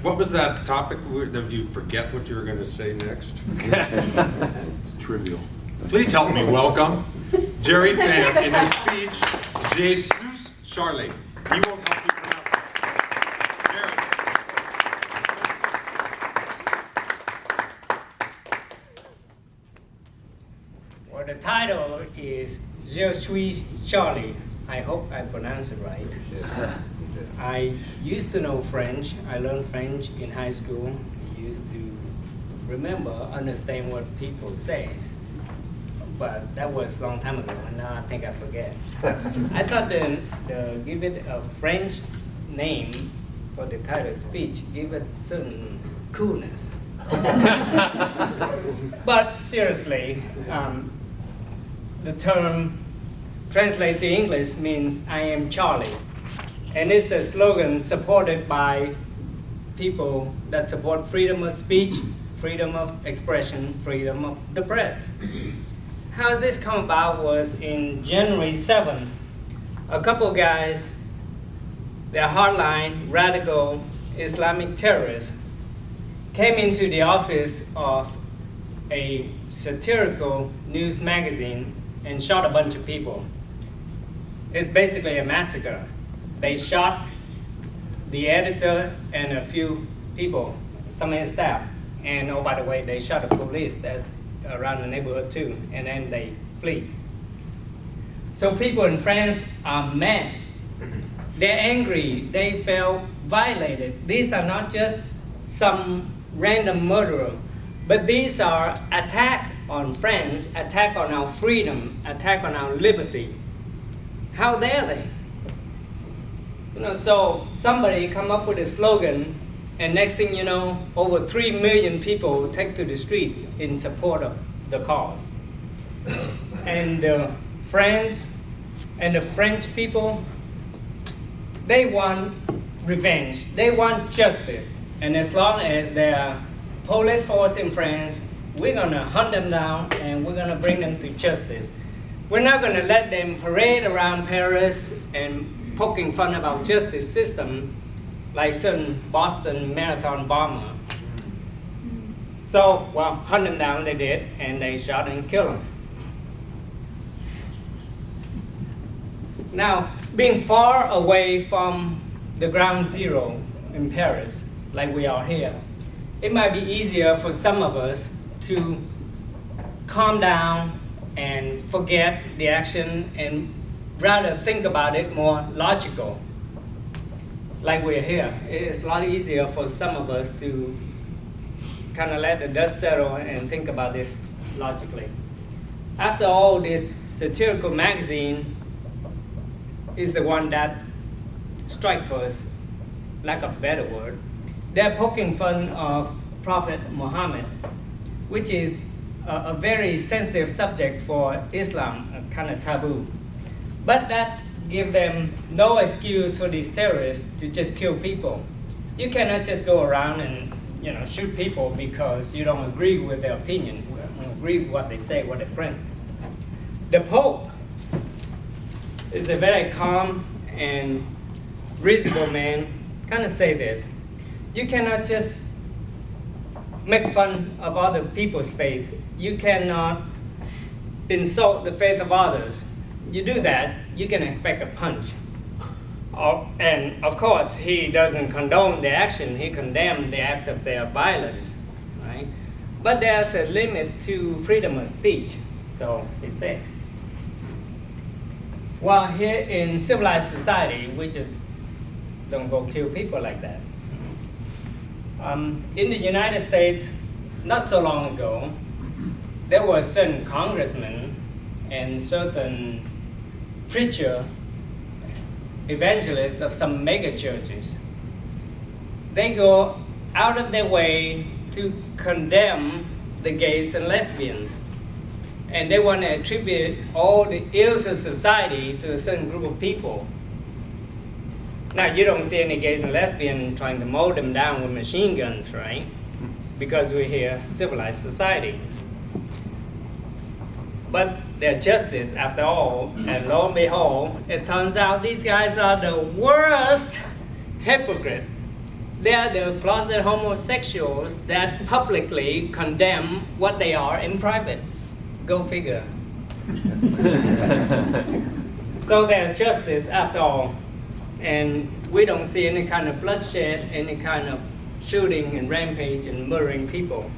What was that topic? Did you forget what you were going to say next? It's trivial. Please help me welcome Jerry Pham in his speech, Jesus Charlie. He won't help you pronounce it. Jerry. Well, the title is Je suis Charlie. I hope I pronounced it right. I used to know French. I learned French in high school. I used to remember, understand what people say. But that was a long time ago, and now I think I forget. I thought the give it a French name for the title speech, give it certain coolness. But seriously, the term translated to English means I am Charlie. And it's a slogan supported by people that support freedom of speech, freedom of expression, freedom of the press. How this come about was in January 7th, a couple of guys, they're hardline, radical Islamic terrorists, came into the office of a satirical news magazine and shot a bunch of people. It's basically a massacre. They shot the editor and a few people, some of his staff. And oh, by the way, they shot the police that's around the neighborhood too, and then they flee. So people in France are mad. They're angry. They felt violated. These are not just some random murderer, but these are attack on France, attack on our freedom, attack on our liberty. How dare they? So somebody come up with a slogan, and next thing you know, over 3 million people take to the street in support of the cause. And France and the French people, they want revenge. They want justice. And as long as there are police force in France, we're gonna hunt them down and we're gonna bring them to justice. We're not gonna let them parade around Paris and poking fun about justice system like certain Boston Marathon bomber. So, well, hunt them down they did, and they shot and killed them. Now, being far away from the ground zero in Paris, like we are here, it might be easier for some of us to calm down and forget the action and rather think about it more logical. Like we're here, it's a lot easier for some of us to kind of let the dust settle and think about this logically. After all, this satirical magazine is the one that strikes us, lack of a better word. They're poking fun of Prophet Muhammad, which is a very sensitive subject for Islam, a kind of taboo. But that gives them no excuse for these terrorists to just kill people. You cannot just go around and shoot people because you don't agree with their opinion, you don't agree with what they say, what they print. The Pope is a very calm and reasonable man, kind of say this: you cannot just make fun of other people's faith. You cannot insult the faith of others. You do that, you can expect a punch. And of course, he doesn't condone the action, he condemns the acts of their violence, right? But there's a limit to freedom of speech, so he said. While here in civilized society, we just don't go kill people like that. In the United States, not so long ago, there were certain congressmen and certain preacher, evangelists of some mega churches. They go out of their way to condemn the gays and lesbians. And they want to attribute all the ills of society to a certain group of people. Now, you don't see any gays and lesbians trying to mow them down with machine guns, right? Because we're here, civilized society. but they're justice after all. And lo and behold, it turns out these guys are the worst hypocrite. They are the closet homosexuals that publicly condemn what they are in private. Go figure. So there's justice after all. And we don't see any kind of bloodshed, any kind of shooting and rampage and murdering people.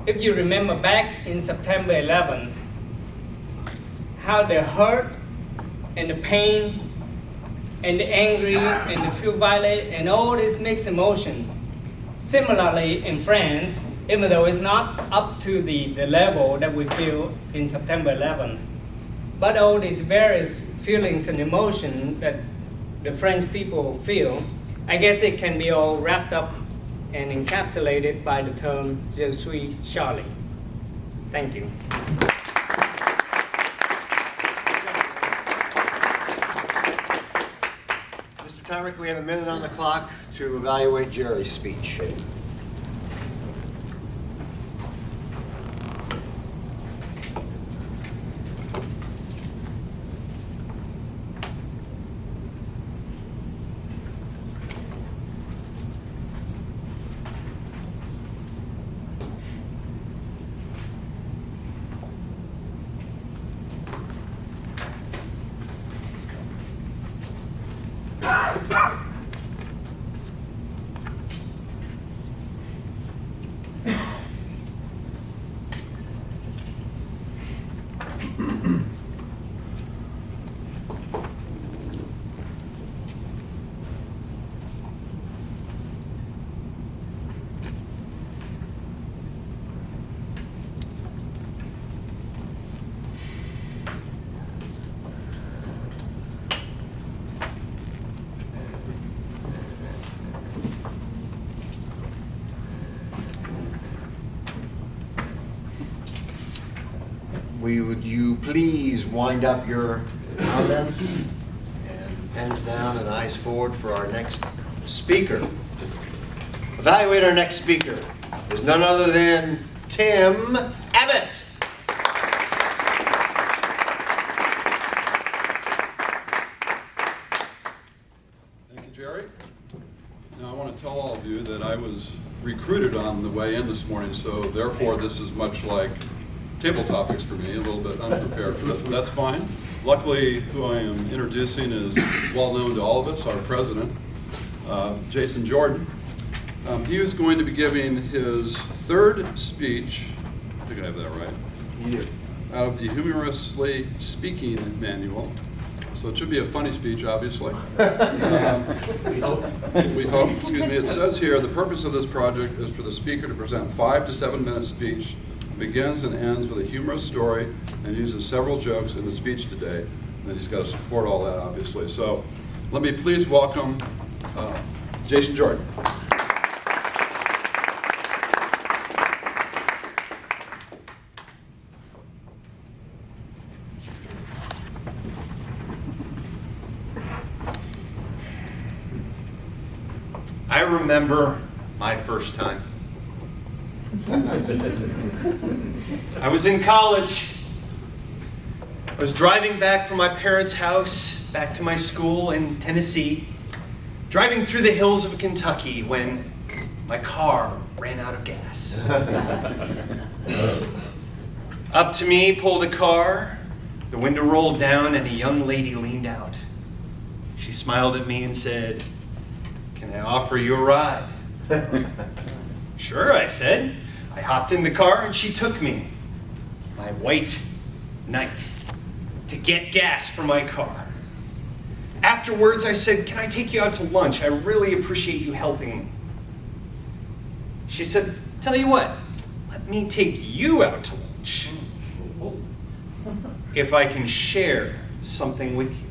If you remember back in September 11th, how the hurt and the pain and the angry and the feel violent and all this mixed emotion. Similarly in France, even though it's not up to the level that we feel in September 11th, but all these various feelings and emotions that the French people feel, I guess it can be all wrapped up and encapsulated by the term Je suis Charlie. Thank you. Mr. Tyrick, we have a minute on the clock to evaluate Jerry's speech. Would you please wind up your comments and pens down and eyes forward for our next speaker. Evaluate our next speaker is none other than Tim Abbott. Thank you, Jerry. Now I want to tell all of you that I was recruited on the way in this morning, so therefore this is much like table topics for me, a little bit unprepared for this, but that's fine. Luckily, who I am introducing is well known to all of us, our president, Jason Jordan. He is going to be giving his third speech, I think I have that right, out of the Humorously speaking manual. So it should be a funny speech, obviously. We hope, excuse me, it says here, the purpose of this project is for the speaker to present 5 to 7 minute speech, begins and ends with a humorous story, and uses several jokes in the speech today. And then he's got to support all that, obviously. So let me please welcome Jason Jordan. I remember my first time. I was in college. I was driving back from my parents' house, back to my school in Tennessee, driving through the hills of Kentucky when my car ran out of gas. Up to me pulled a car, the window rolled down, and a young lady leaned out. She smiled at me and said, "Can I offer you a ride?" "Sure," I said. I hopped in the car and she took me, my white knight, to get gas for my car. Afterwards, I said, "Can I take you out to lunch? I really appreciate you helping me." She said, "Tell you what, let me take you out to lunch if I can share something with you."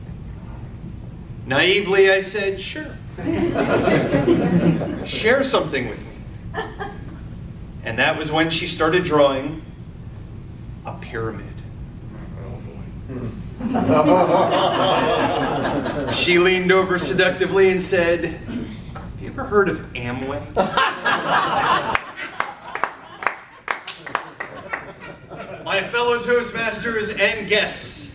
Naively, I said, "Sure." Share something with me. And that was when she started drawing a pyramid. She leaned over seductively and said, "Have you ever heard of Amway?" fellow Toastmasters and guests,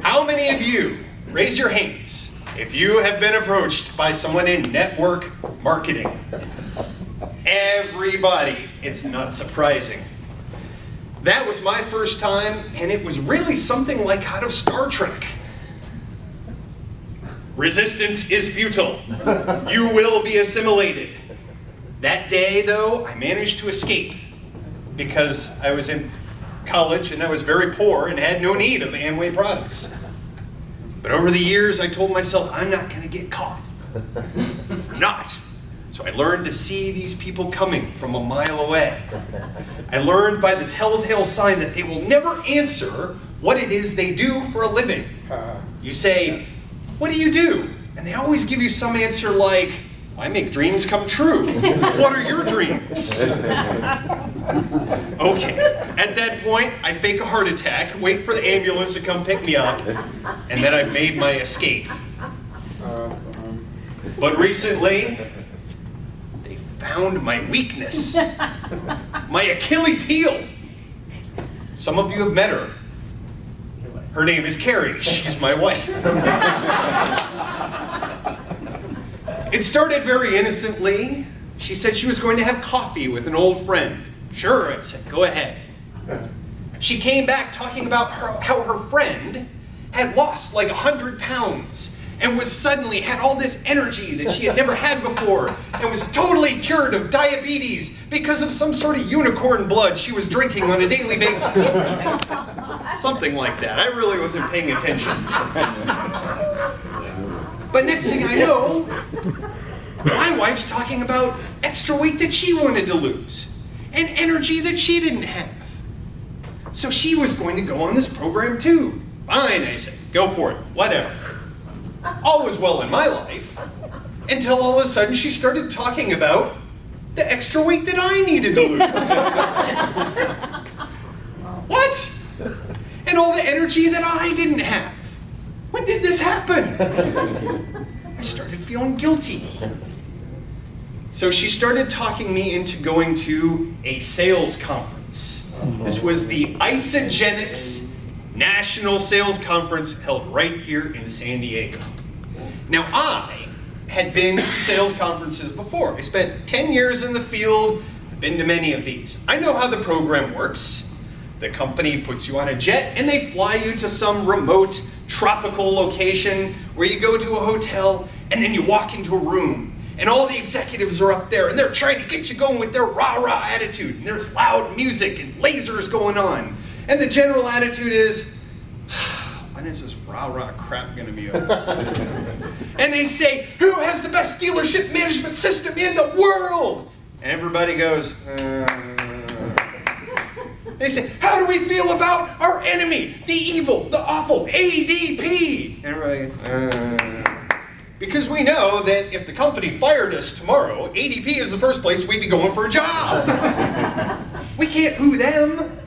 how many of you, raise your hands, if you have been approached by someone in network marketing? Everybody, it's not surprising. That was my first time, and it was really something like out of Star Trek. Resistance is futile. You will be assimilated. That day, though, I managed to escape because I was in college and I was very poor and had no need of Amway products. But over the years, I told myself, I'm not going to get caught. Not. So I learned to see these people coming from a mile away. I learned by the telltale sign that they will never answer what it is they do for a living. You say, what do you do? And they always give you some answer like, I make dreams come true. What are your dreams? Okay, at that point, I fake a heart attack, wait for the ambulance to come pick me up, and then I've made my escape. Awesome. But recently, they found my weakness, my Achilles heel. Some of you have met her. Her name is Carrie. She's my wife. It started very innocently. She said she was going to have coffee with an old friend. Sure, I said, go ahead. She came back talking about how her friend had lost like 100 pounds and was suddenly had all this energy that she had never had before and was totally cured of diabetes because of some sort of unicorn blood she was drinking on a daily basis. Something like that. I really wasn't paying attention. But next thing I know, my wife's talking about extra weight that she wanted to lose and energy that she didn't have. So she was going to go on this program too. Fine, I said, go for it, whatever. All was well in my life until all of a sudden she started talking about the extra weight that I needed to lose. What? And all the energy that I didn't have. When did this happen? I started feeling guilty. So she started talking me into going to a sales conference. This was the Isogenics National Sales Conference held right here in San Diego. Now I had been to sales conferences before. I spent 10 years in the field, I've been to many of these. I know how the program works. The company puts you on a jet and they fly you to some remote tropical location where you go to a hotel and then you walk into a room and all the executives are up there and they're trying to get you going with their rah-rah attitude, and there's loud music and lasers going on. And the general attitude is, when is this rah-rah crap gonna be over? And they say, who has the best dealership management system in the world? And everybody goes, They say, how do we feel about our enemy, the evil, the awful ADP? And everybody, because we know that if the company fired us tomorrow, ADP is the first place we'd be going for a job. We can't ooh them.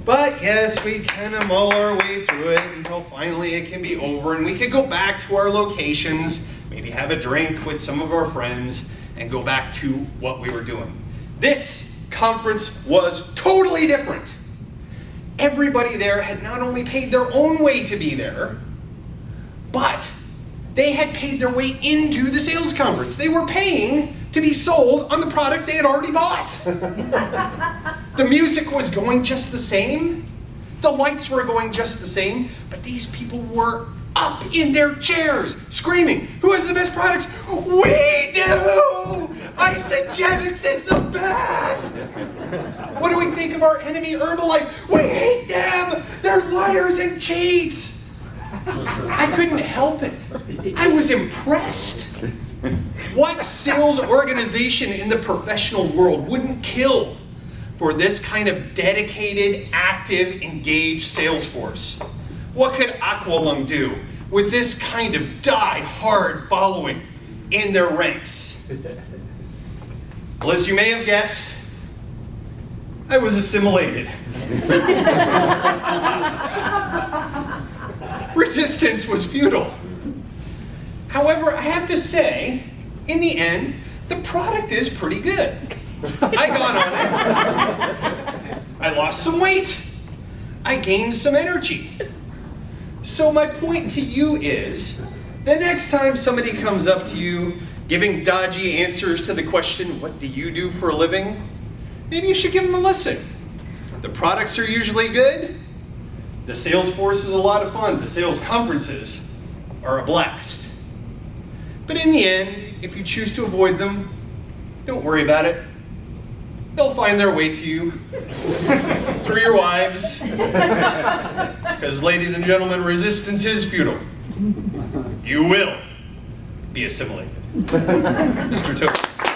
But yes, we kind of mull our way through it until finally it can be over and we can go back to our locations, maybe have a drink with some of our friends, and go back to what we were doing. This conference was totally different. Everybody there had not only paid their own way to be there, but they had paid their way into the sales conference. They were paying to be sold on the product they had already bought. The music was going just the same. The lights were going just the same, but these people were up in their chairs, screaming, who has the best products? We do! Isogenics is the best! What do we think of our enemy Herbalife? We hate them! They're liars and cheats! I couldn't help it. I was impressed. What sales organization in the professional world wouldn't kill for this kind of dedicated, active, engaged sales force? What could Aqualung do with this kind of die-hard following in their ranks? Well, as you may have guessed, I was assimilated. Resistance was futile. However, I have to say, in the end, the product is pretty good. I got on it. I lost some weight. I gained some energy. So my point to you is, the next time somebody comes up to you giving dodgy answers to the question, what do you do for a living? Maybe you should give them a listen. The products are usually good. The sales force is a lot of fun. The sales conferences are a blast. But in the end, if you choose to avoid them, don't worry about it. They'll find their way to you through your wives. Because, ladies and gentlemen, resistance is futile. You will be assimilated. Mr. Took.